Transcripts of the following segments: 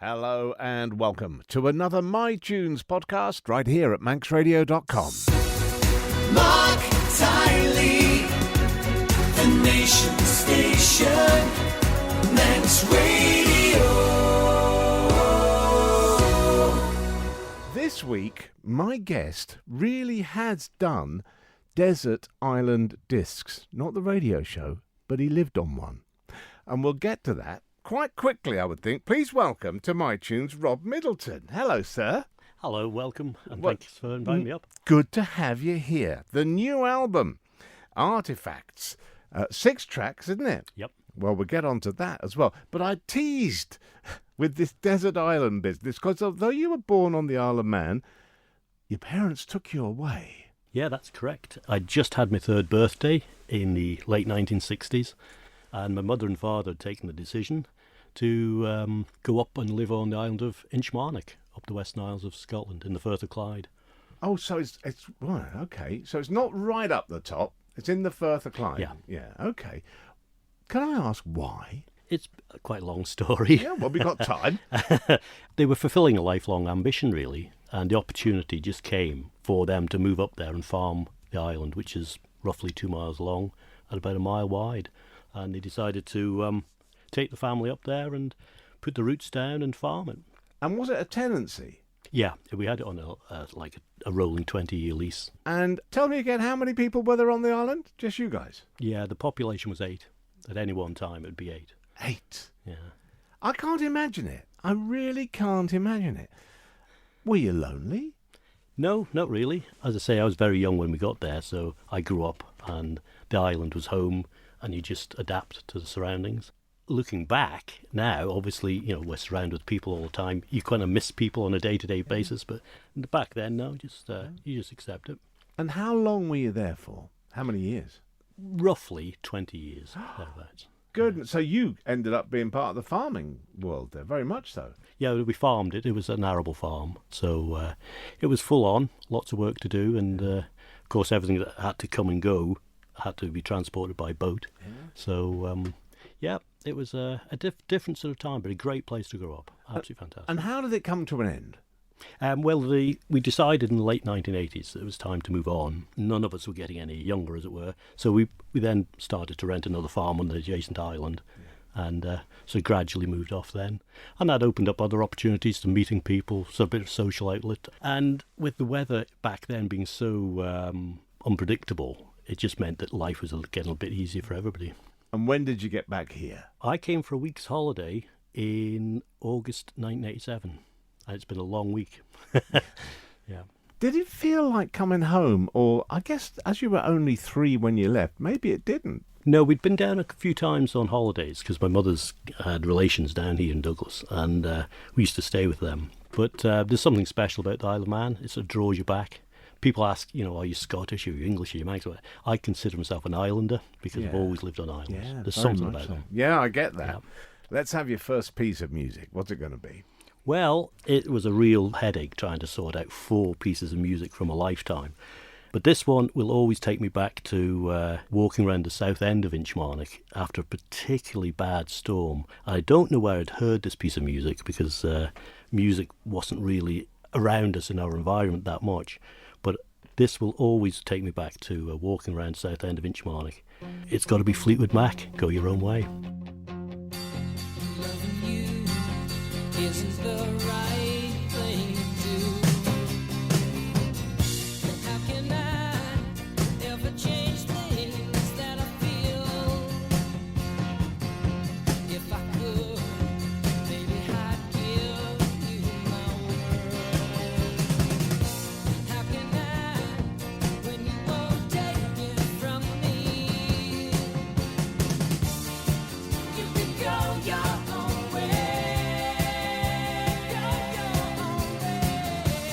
Hello and welcome to another My Tunes podcast right here at manxradio.com. Marc Tyley, the nation station, Manx Radio. This week, my guest really has done Desert Island Discs. Not the radio show, but he lived on one. And we'll get to that quite quickly, I would think. Please welcome to My Tunes, Rob Middleton. Hello, sir. Hello, welcome, and thanks for inviting me up. Good to have you here. The new album, Artifacts. 6 tracks, isn't it? Yep. Well, we'll get on to that as well. But I teased with this desert island business because although you were born on the Isle of Man, your parents took you away. Yeah, that's correct. I just had my 3rd birthday in the late 1960s, and my mother and father had taken the decision to go up and live on the island of Inchmarnock, up the Western Isles of Scotland, in the Firth of Clyde. Oh, so it's right, okay. So it's not right up the top. It's in the Firth of Clyde. Yeah. Yeah, okay. Can I ask why? It's quite a long story. Yeah, well, we got time. They were fulfilling a lifelong ambition, really, and the opportunity just came for them to move up there and farm the island, which is roughly 2 miles long and about a mile wide. And they decided to take the family up there and put the roots down and farm it. And was it a tenancy? Yeah, we had it on a rolling 20-year lease. And tell me again, how many people were there on the island? Just you guys? Yeah, the population was 8. At any one time, it would be 8. 8? Yeah. I can't imagine it. I really can't imagine it. Were you lonely? No, not really. As I say, I was very young when we got there, so I grew up and the island was home, and you just adapt to the surroundings. Looking back now, obviously, we're surrounded with people all the time. You kind of miss people on a day-to-day basis, but back then, no, you just accept it. And how long were you there for? How many years? Roughly 20 years, thereabouts. Good. So you ended up being part of the farming world there, very much so. Yeah, we farmed it. It was an arable farm, so it was full on, lots of work to do, and of course everything that had to come and go had to be transported by boat. Yeah. So, it was a different sort of time, but a great place to grow up. Absolutely fantastic. And how did it come to an end? We decided in the late 1980s that it was time to move on. None of us were getting any younger, as it were. So we then started to rent another farm on the adjacent island, and so gradually moved off then. And that opened up other opportunities to meeting people, so a bit of social outlet. And with the weather back then being so unpredictable, it just meant that life was getting a bit easier for everybody. And when did you get back here? I came for a week's holiday in August 1987. And it's been a long week. Yeah. Did it feel like coming home? Or I guess as you were only 3 when you left, maybe it didn't. No, we'd been down a few times on holidays because my mother's had relations down here in Douglas, and we used to stay with them. But there's something special about the Isle of Man. It sort of draws you back. People ask, are you Scottish, are you English, are you Manx? I consider myself an islander because I've always lived on islands. Yeah, there's something about them. Yeah, I get that. Yeah. Let's have your first piece of music. What's it going to be? Well, it was a real headache trying to sort out 4 pieces of music from a lifetime. But this one will always take me back to walking around the south end of Inchmarnock after a particularly bad storm. I don't know where I'd heard this piece of music because music wasn't really around us in our environment that much. But this will always take me back to walking around the south end of Inchmarnock. It's got to be Fleetwood Mac, Go Your Own Way. Loving you isn't the right thing to do. How can I ever change things that I feel? If I could, maybe I'd give you my word. How can I, when you won't take it from me? You can go your own way. Go your own way.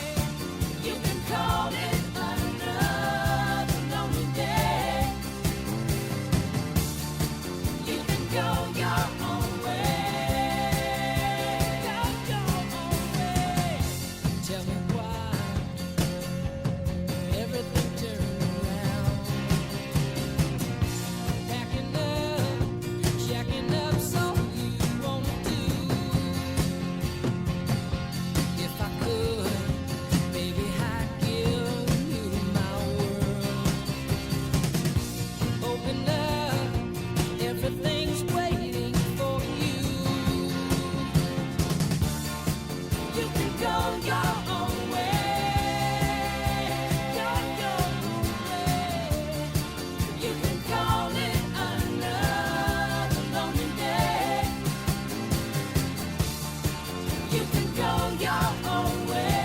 You can go your own way.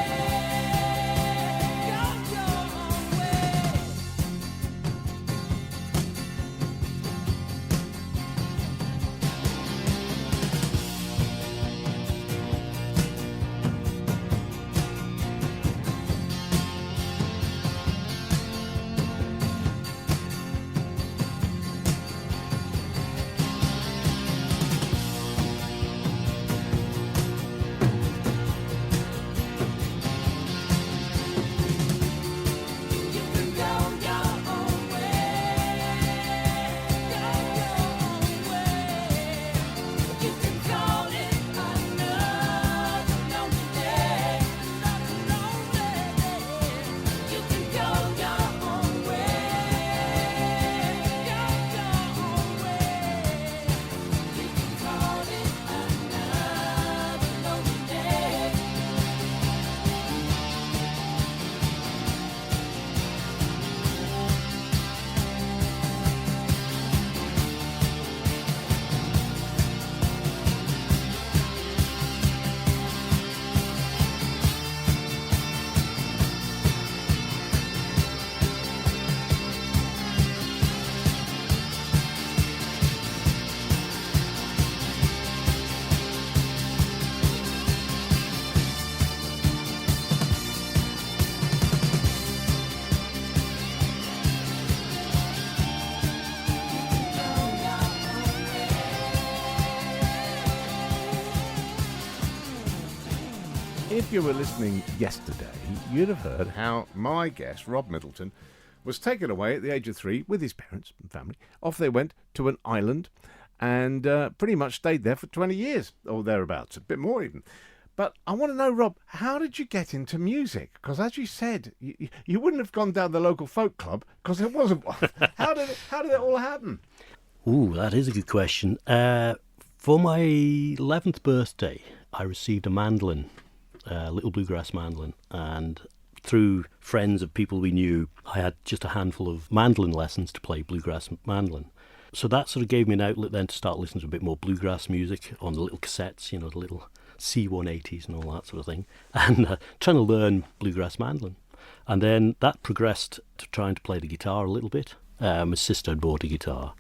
Go your own way. You can go your own way. Go your own way. You can call it another lonely day. Another lonely day. You can go your own way. Go your own way. You can call it another lonely day. If you were listening yesterday, you'd have heard how my guest, Rob Middleton, was taken away at the age of 3 with his parents and family. Off they went to an island and pretty much stayed there for 20 years or thereabouts, a bit more even. But I want to know, Rob, how did you get into music? Because as you said, you wouldn't have gone down the local folk club because there wasn't one. How did it all happen? Ooh, that is a good question. For my 11th birthday, I received a mandolin, a little bluegrass mandolin, and through friends of people we knew, I had just a handful of mandolin lessons to play bluegrass mandolin. So that sort of gave me an outlet then to start listening to a bit more bluegrass music on the little cassettes, you know, the little C180s and all that sort of thing, and trying to learn bluegrass mandolin. And then that progressed to trying to play the guitar a little bit. My sister had bought a guitar,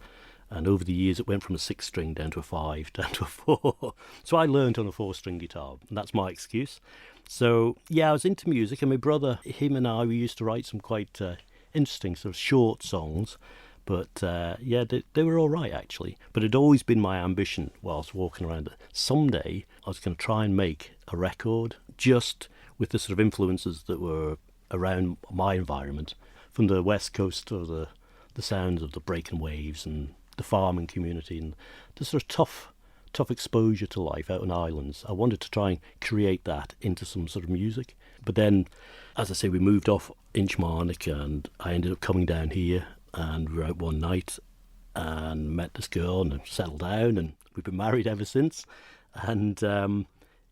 and over the years it went from a 6-string down to a 5, down to a 4. So I learned on a 4-string guitar, and that's my excuse. So yeah, I was into music, and my brother, him and I, we used to write some quite interesting sort of short songs. But yeah, they were all right, actually. But it had always been my ambition whilst walking around that someday I was going to try and make a record just with the sort of influences that were around my environment, from the west coast to the sounds of the breaking waves and the farming community and the sort of tough exposure to life out on islands. I wanted to try and create that into some sort of music. But then, as I say, we moved off Inchmarnock and I ended up coming down here, and we were out one night and met this girl and settled down, and we've been married ever since. And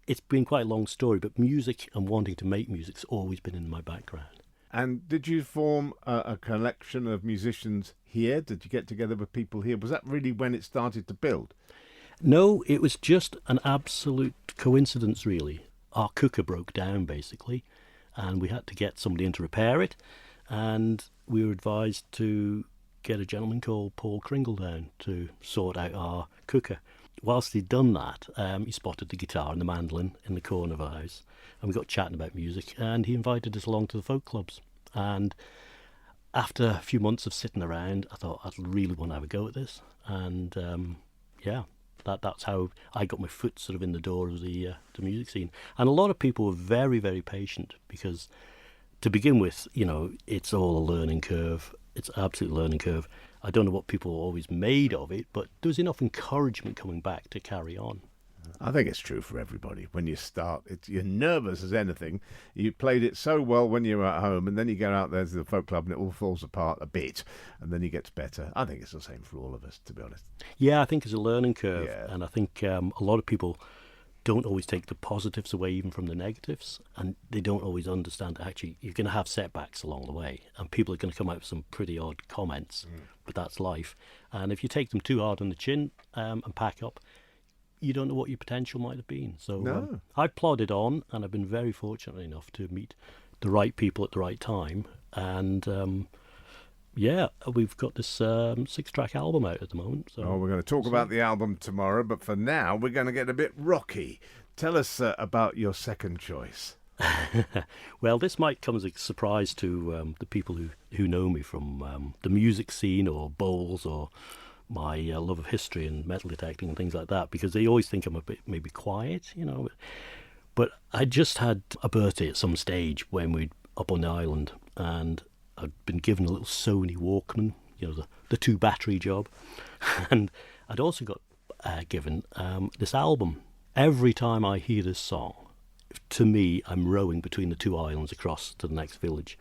it's been quite a long story, but music and wanting to make music's always been in my background. And did you form a collection of musicians here? Did you get together with people here? Was that really when it started to build? No, it was just an absolute coincidence, really. Our cooker broke down, basically, and we had to get somebody in to repair it. And we were advised to get a gentleman called Paul Kringle down to sort out our cooker. Whilst he'd done that, he spotted the guitar and the mandolin in the corner of the house, and we got chatting about music, and he invited us along to the folk clubs. And after a few months of sitting around, I thought I'd really want to have a go at this. And yeah, that's how I got my foot sort of in the door of the music scene. And a lot of people were very, very patient, because to begin with, you know, it's all a learning curve. It's an absolute learning curve. I don't know what people are always made of it, but there was enough encouragement coming back to carry on. I think it's true for everybody. When you start, you're nervous as anything. You played it so well when you were at home, and then you go out there to the folk club and it all falls apart a bit, and then you get better. I think it's the same for all of us, to be honest. Yeah, I think it's a learning curve, Yeah. and I think a lot of people don't always take the positives away even from the negatives, and they don't always understand that actually you're going to have setbacks along the way, and people are going to come out with some pretty odd comments, but that's life. And if you take them too hard on the chin and pack up, you don't know what your potential might have been. So No. I've plodded on, and I've been very fortunate enough to meet the right people at the right time. And yeah, we've got this 6-track album out at the moment. So Oh, we're going to talk about the album tomorrow, but for now, we're going to get a bit rocky. Tell us about your second choice. Well, this might come as a surprise to the people who know me from the music scene or bowls or my love of history and metal detecting and things like that, because they always think I'm a bit maybe quiet, you know. But I just had a birthday at some stage when we'd up on the island, and I'd been given a little Sony Walkman, you know, the 2-battery job, and I'd also got given this album. Every time I hear this song, to me, I'm rowing between the 2 islands across to the next village.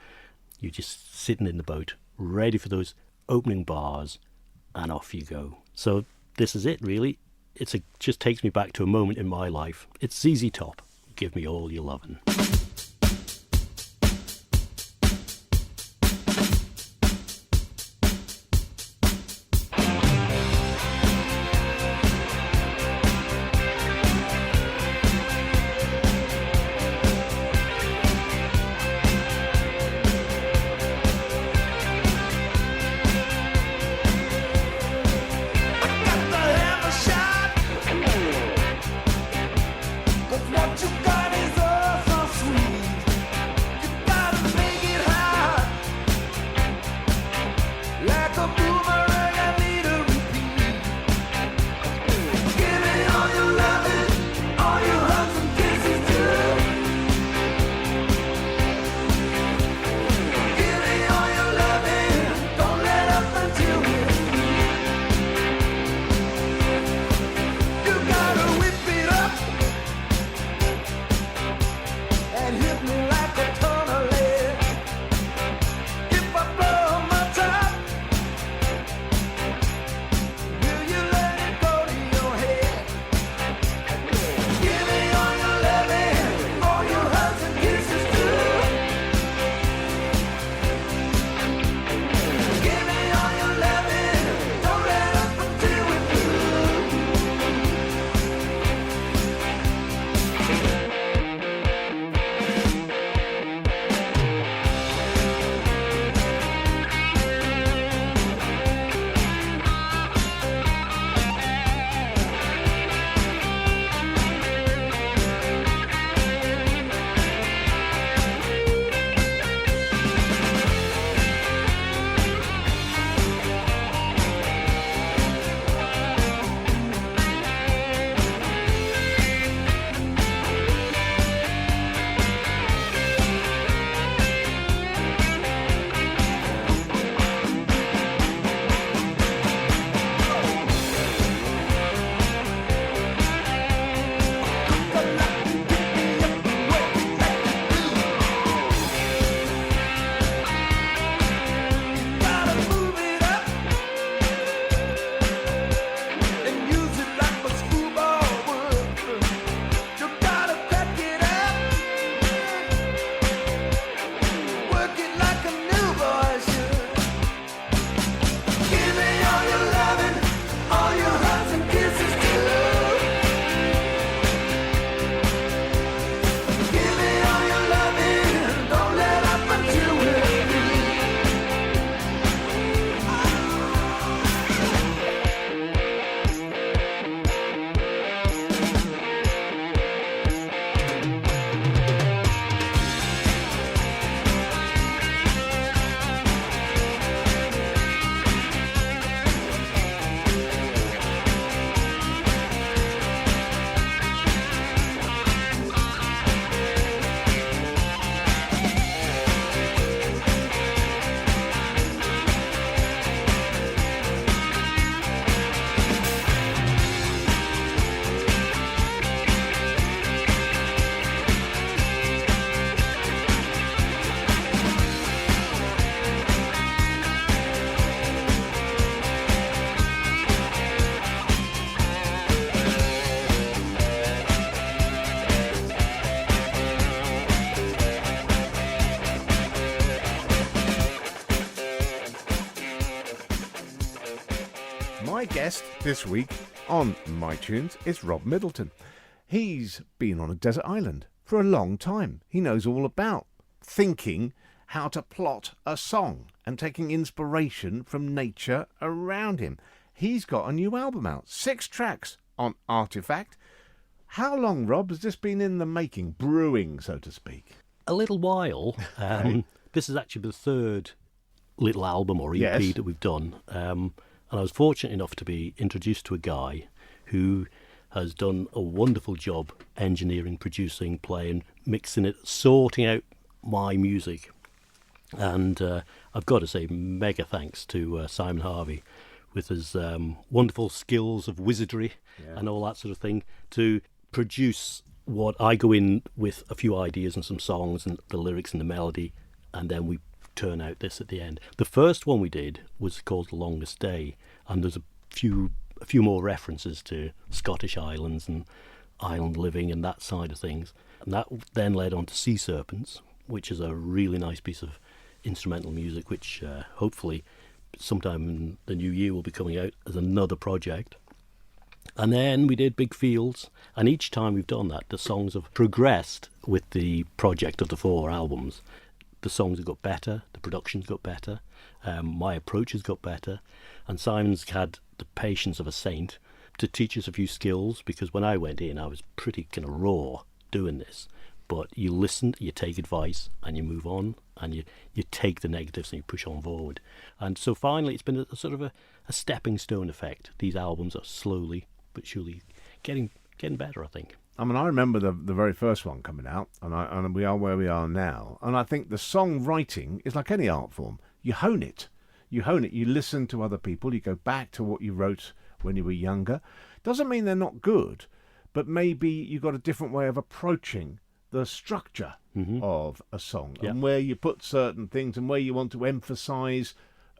You're just sitting in the boat, ready for those opening bars, and off you go. So this is it, really. Just takes me back to a moment in my life. It's ZZ Top, Give Me All Your Lovin'. What you got is all so sweet. My guest this week on MyTunes is Rob Middleton. He's been on a desert island for a long time. He knows all about thinking how to plot a song and taking inspiration from nature around him. He's got a new album out, 6 tracks on Artifact. How long, Rob, has this been in the making, brewing, so to speak? A little while. This is actually the third little album or EP Yes. that we've done. And I was fortunate enough to be introduced to a guy who has done a wonderful job engineering, producing, playing, mixing it, sorting out my music. And I've got to say mega thanks to Simon Harvey with his wonderful skills of wizardry and all that sort of thing to produce what I go in with a few ideas and some songs and the lyrics and the melody, and then we turn out this at the end. The first one we did was called The Longest Day, and there's a few more references to Scottish islands and island living and that side of things. And that then led on to Sea Serpents, which is a really nice piece of instrumental music, which hopefully sometime in the new year will be coming out as another project. And then we did Big Fields, and each time we've done that, the songs have progressed with the project of the 4 albums. The songs have got better, the production's got better, my approach has got better, and Simon's had the patience of a saint to teach us a few skills, because when I went in, I was pretty kind of raw doing this. But you listen, you take advice, and you move on, and you take the negatives and you push on forward. And so finally, it's been a sort of a stepping stone effect. These albums are slowly but surely getting better, I think. I mean, I remember the very first one coming out, and we are where we are now. And I think the songwriting is like any art form. You hone it. You listen to other people. You go back to what you wrote when you were younger. Doesn't mean they're not good, but maybe you've got a different way of approaching the structure of a song and where you put certain things and where you want to emphasize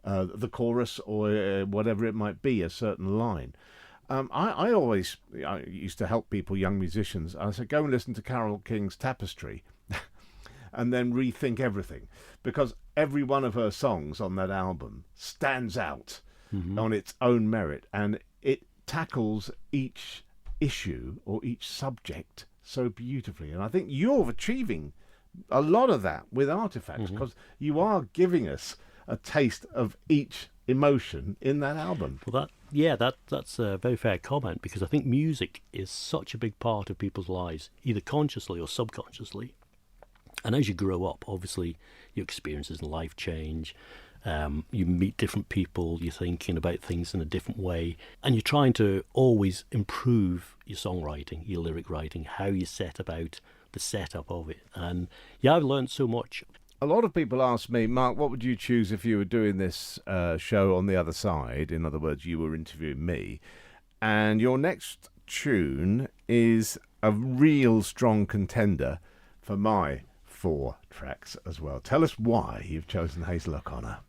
the chorus or whatever it might be, a certain line. I used to help people, young musicians. I said, go and listen to Carole King's Tapestry and then rethink everything, because every one of her songs on that album stands out on its own merit, and it tackles each issue or each subject so beautifully. And I think you're achieving a lot of that with Artifacts, because you are giving us a taste of each emotion in that album. Well, that's a very fair comment, because I think music is such a big part of people's lives, either consciously or subconsciously. And as you grow up, obviously your experiences in life change. You meet different people, you're thinking about things in a different way, and you're trying to always improve your songwriting, your lyric writing, how you set about the setup of it. And I've learned so much. A lot of people ask me, Mark, what would you choose if you were doing this show on the other side? In other words, you were interviewing me, and your next tune is a real strong contender for my 4 tracks as well. Tell us why you've chosen Hazel O'Connor.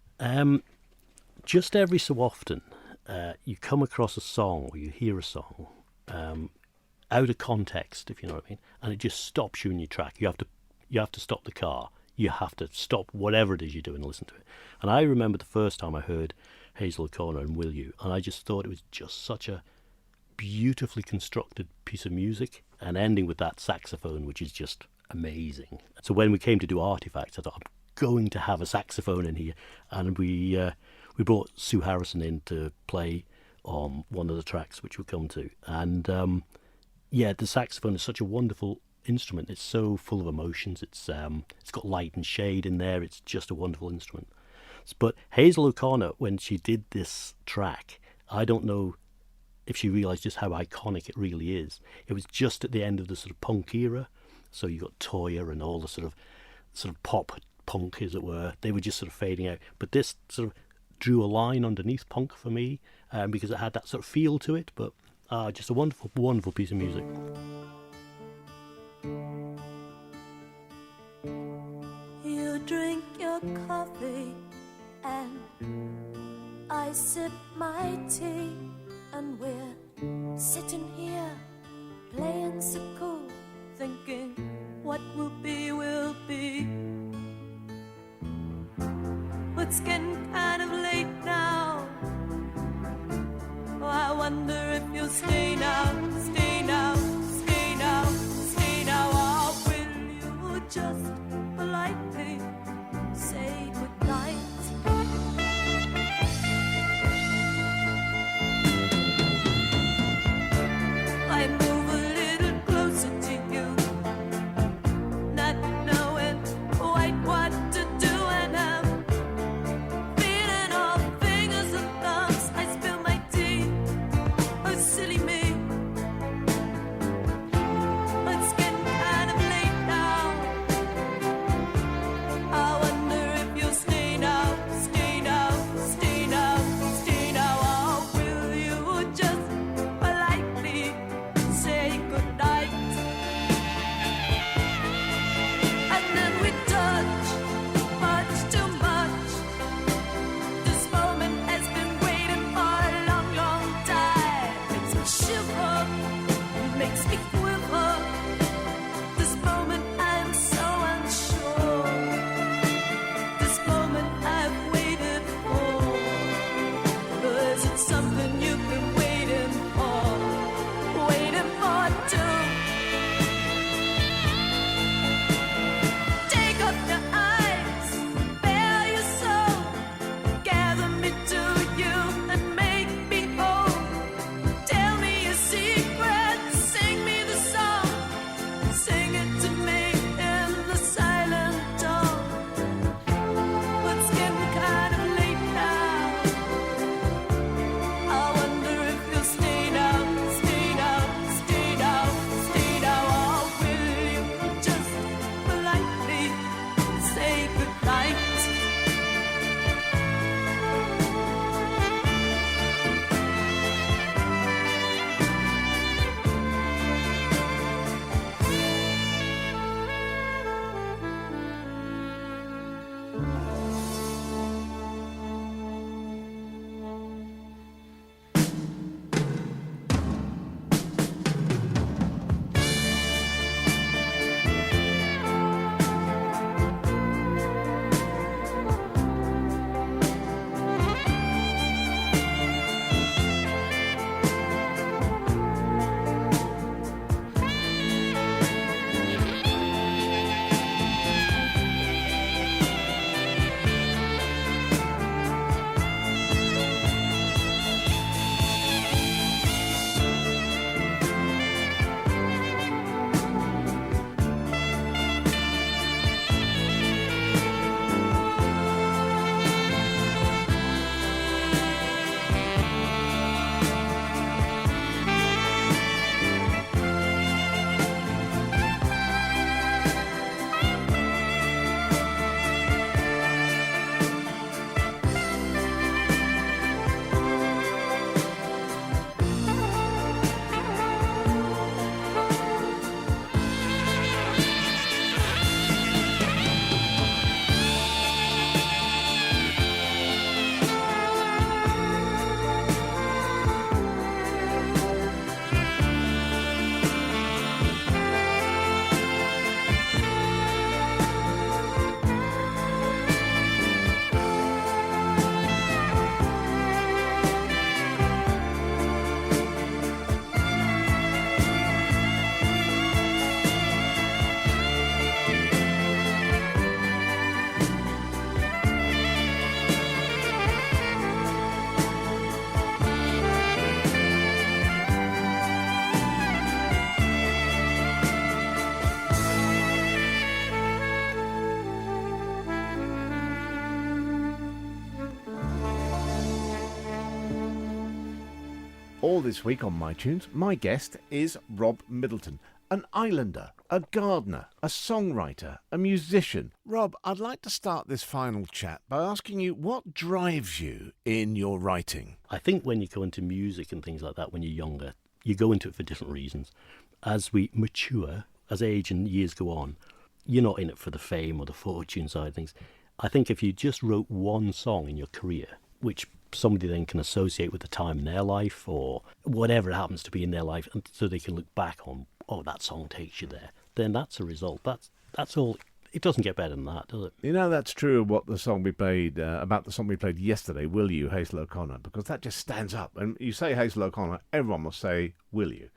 Just every so often, you come across a song or you hear a song out of context, if you know what I mean, and it just stops you in your track. You have to stop the car. You have to stop whatever it is you're doing and listen to it. And I remember the first time I heard Hazel O'Connor and Will You, and I just thought it was just such a beautifully constructed piece of music, and ending with that saxophone, which is just amazing. So when we came to do Artifacts, I thought, I'm going to have a saxophone in here, and we brought Sue Harrison in to play on one of the tracks, which we'll come to. And the saxophone is such a wonderful instrument. It's so full of emotions. It's got light and shade in there. It's just a wonderful instrument. But Hazel O'Connor, when she did this track, I don't know if she realised just how iconic it really is. It was just at the end of the sort of punk era, so you got Toyah and all the sort of pop punk, as it were. They were just sort of fading out. But this sort of drew a line underneath punk for me, because it had that sort of feel to it. But just a wonderful, wonderful piece of music. You drink your coffee and I sip my tea, and we're sitting here playing so cool, thinking what will be will be. But it's getting kind of late now. Oh, I wonder if you'll still All this week on MyTunes, my guest is Rob Middleton, an islander, a gardener, a songwriter, a musician. Rob, I'd like to start this final chat by asking you what drives you in your writing? I think when you go into music and things like that when you're younger, you go into it for different reasons. As we mature, as age and years go on, you're not in it for the fame or the fortune side of things. I think if you just wrote one song in your career, which somebody then can associate with the time in their life or whatever it happens to be in their life, and so they can look back on, oh, that song takes you there, then that's a result. That's all. It doesn't get better than that, does it? You know, that's true of what the song we played, about the song we played yesterday, Will You, Hazel O'Connor, because that just stands up. And you say Hazel O'Connor, everyone will say, Will You?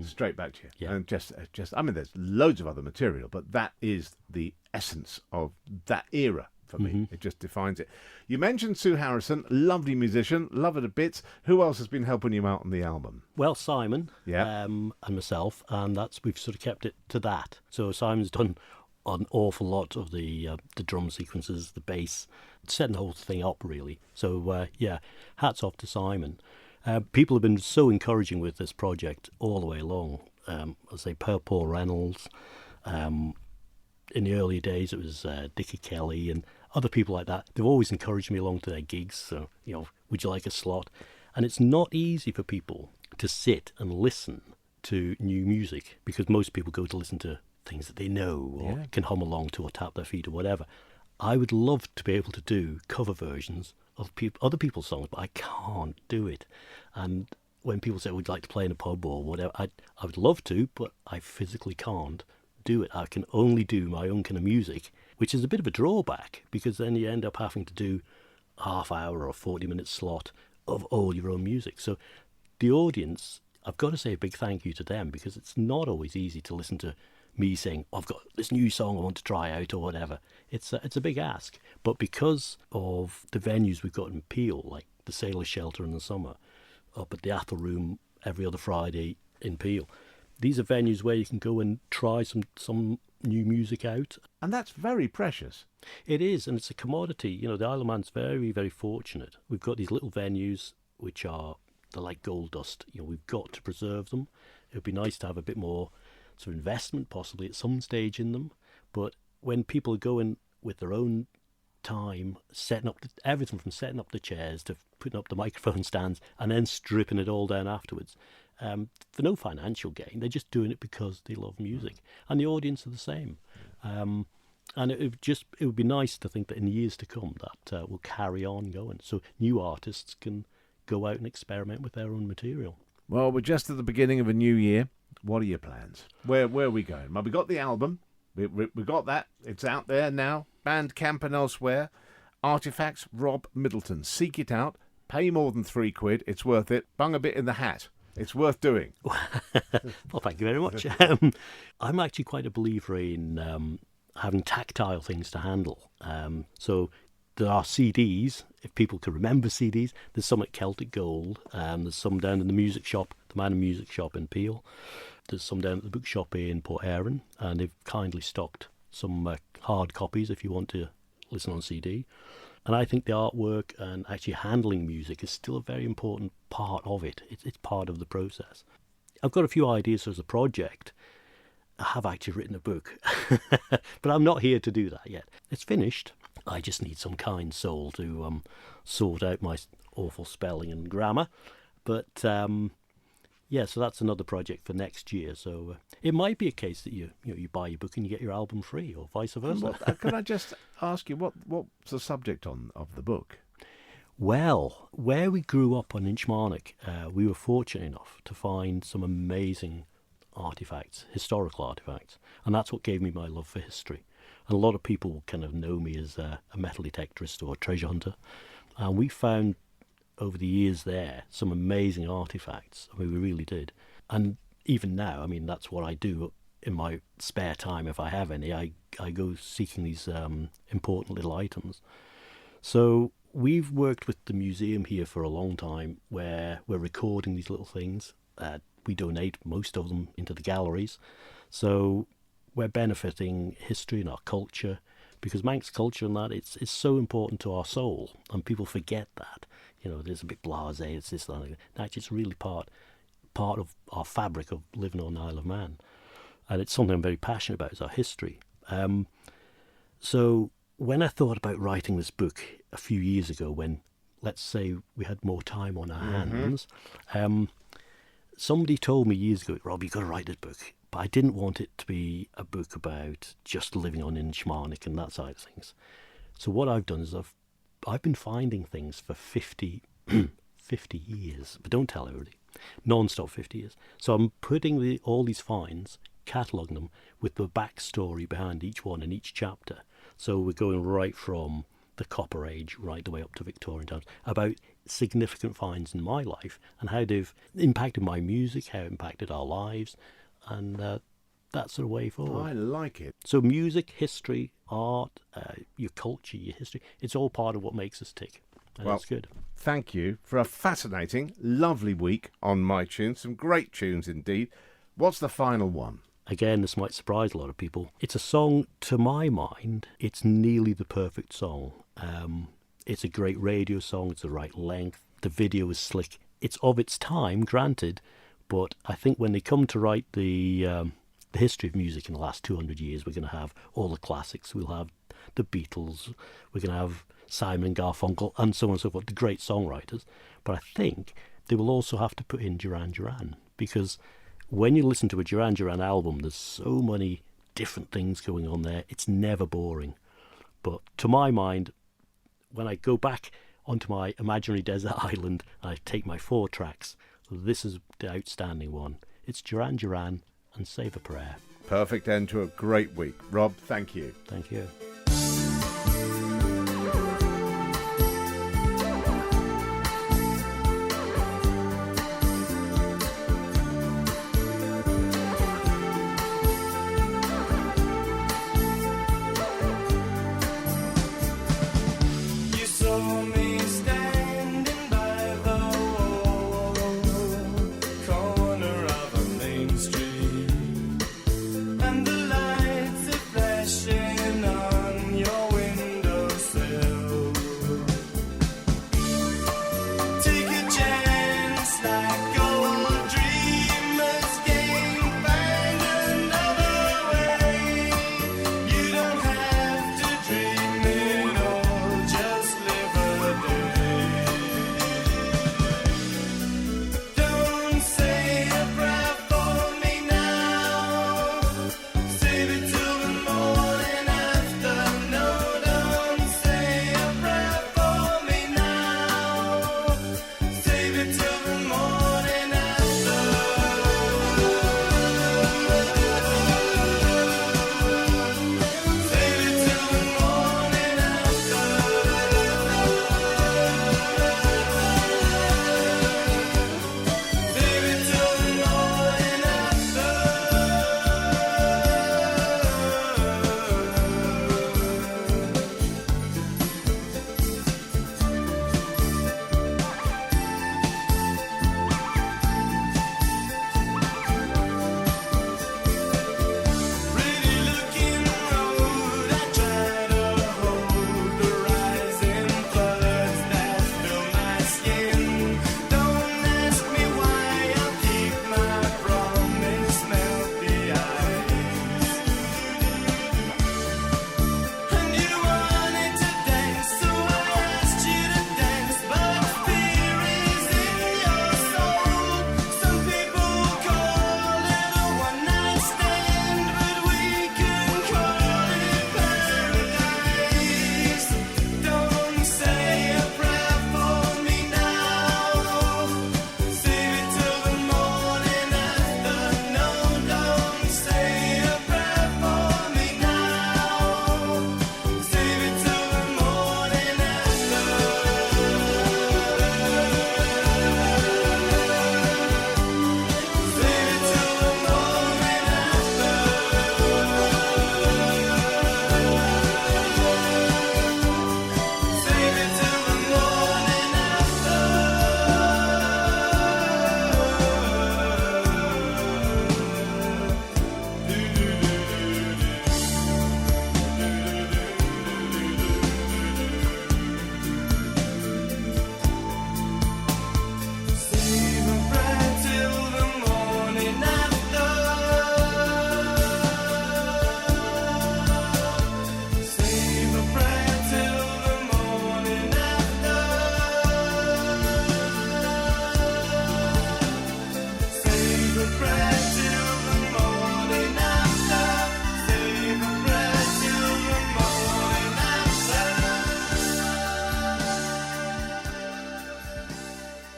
Straight back to you. Yeah. And just, I mean, there's loads of other material, but that is the essence of that era for me. It just defines it. You mentioned Sue Harrison, lovely musician, love her to bits. Who else has been helping you out on the album? Well, Simon, Yeah. and myself, and we've sort of kept it to that. So Simon's done an awful lot of the drum sequences, the bass, setting the whole thing up really. So yeah, hats off to Simon. People have been so encouraging with this project all the way along. I say Paul Reynolds. In the early days, it was Dickie Kelly and other people like that. They've always encouraged me along to their gigs. So, would you like a slot? And it's not easy for people to sit and listen to new music because most people go to listen to things that they know or can hum along to or tap their feet or whatever. I would love to be able to do cover versions of other people's songs, but I can't do it. And when people say we'd like to play in a pub or whatever, I would love to, but I physically can't do it. I can only do my own kind of music, which is a bit of a drawback because then you end up having to do half-hour or 40-minute slot of all your own music. So the audience, I've got to say a big thank you to them because it's not always easy to listen to me saying, I've got this new song I want to try out or whatever. It's a big ask. But because of the venues we've got in Peel, like the Sailor Shelter in the summer, up at the Athol Room every other Friday in Peel, these are venues where you can go and try some new music out. And that's very precious. It is, and it's a commodity. The Isle of Man's very, very fortunate. We've got these little venues which they're like gold dust. We've got to preserve them. It would be nice to have a bit more sort of investment possibly at some stage in them. But when people are going with their own time, setting up everything from setting up the chairs to putting up the microphone stands and then stripping it all down afterwards, for no financial gain, they're just doing it because they love music, and the audience are the same. And it would be nice to think that in the years to come that will carry on going, so new artists can go out and experiment with their own material. Well, we're just at the beginning of a new year. What are your plans? Where are we going? Well, we got the album. We got that. It's out there now. Bandcamp and elsewhere. Artifacts, Rob Middleton. Seek it out. Pay more than £3. It's worth it. Bung a bit in the hat. It's worth doing. Well, thank you very much. I'm actually quite a believer in having tactile things to handle. So there are CDs, if people can remember CDs. There's some at Celtic Gold. There's some down in the music shop, the Man and Music Shop in Peel. There's some down at the bookshop in Port Erin, and they've kindly stocked some hard copies if you want to listen on CD. And I think the artwork and actually handling music is still a very important part of it. It's part of the process. I've got a few ideas as a project. I have actually written a book, but I'm not here to do that yet. It's finished. I just need some kind soul to sort out my awful spelling and grammar. But yeah, so that's another project for next year. So it might be a case that you buy your book and you get your album free, or vice versa. Can I just ask you what's the subject of the book? Well, where we grew up on Inchmarnock, we were fortunate enough to find some amazing artifacts, historical artifacts, and that's what gave me my love for history. And a lot of people kind of know me as a metal detectorist or a treasure hunter, and we found over the years there some amazing artifacts. I mean, we really did. And even now, I mean, that's what I do in my spare time if I have any. I go seeking these important little items. So we've worked with the museum here for a long time where we're recording these little things. We donate most of them into the galleries. So we're benefiting history and our culture, because Manx culture and that, it's so important to our soul, and people forget that. You know, it's a bit blasé, it's this, that, and that. Actually, it's really part of our fabric of living on the Isle of Man. And it's something I'm very passionate about, is our history. So when I thought about writing this book a few years ago, when, let's say, we had more time on our hands, somebody told me years ago, Rob, you've got to write this book. But I didn't want it to be a book about just living on Inchmarnock and that side of things. So what I've done is I've been finding things for 50 years, but don't tell everybody, non-stop 50 years. So I'm putting all these finds, cataloguing them with the backstory behind each one in each chapter. So we're going right from the Copper Age right the way up to Victorian times, about significant finds in my life and how they've impacted my music, how it impacted our lives, and that sort of way forward. I like it. So music, history, art, your culture, your history, it's all part of what makes us tick. And Well, that's good. Thank you for a fascinating, lovely week on My Tunes. Some great tunes indeed. What's the final one? Again, this might surprise a lot of people. It's a song, to my mind, it's nearly the perfect song. It's a great radio song, it's the right length, the video is slick. It's of its time, granted, but I think when they come to write the history of music in the last 200 years, we're going to have all the classics. We'll have the Beatles, we're going to have Simon and Garfunkel, and so on and so forth, the great songwriters. But I think they will also have to put in Duran Duran, because when you listen to a Duran Duran album, there's so many different things going on there. It's never boring. But to my mind, when I go back onto my imaginary desert island and I take my 4 tracks, this is the outstanding one. It's Duran Duran and Save a Prayer. Perfect end to a great week. Rob, thank you. Thank you. You saw me standing by the wall, corner of a main street, and the lights are flashing on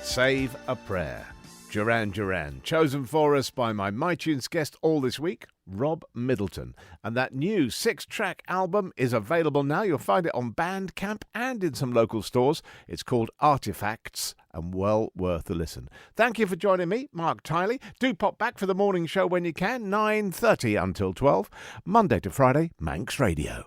Save a Prayer. Duran Duran, chosen for us by my MyTunes guest all this week, Rob Middleton. And that new 6-track album is available now. You'll find it on Bandcamp and in some local stores. It's called Artifacts and well worth a listen. Thank you for joining me, Marc Tyley. Do pop back for the morning show when you can, 9:30 until 12, Monday to Friday, Manx Radio.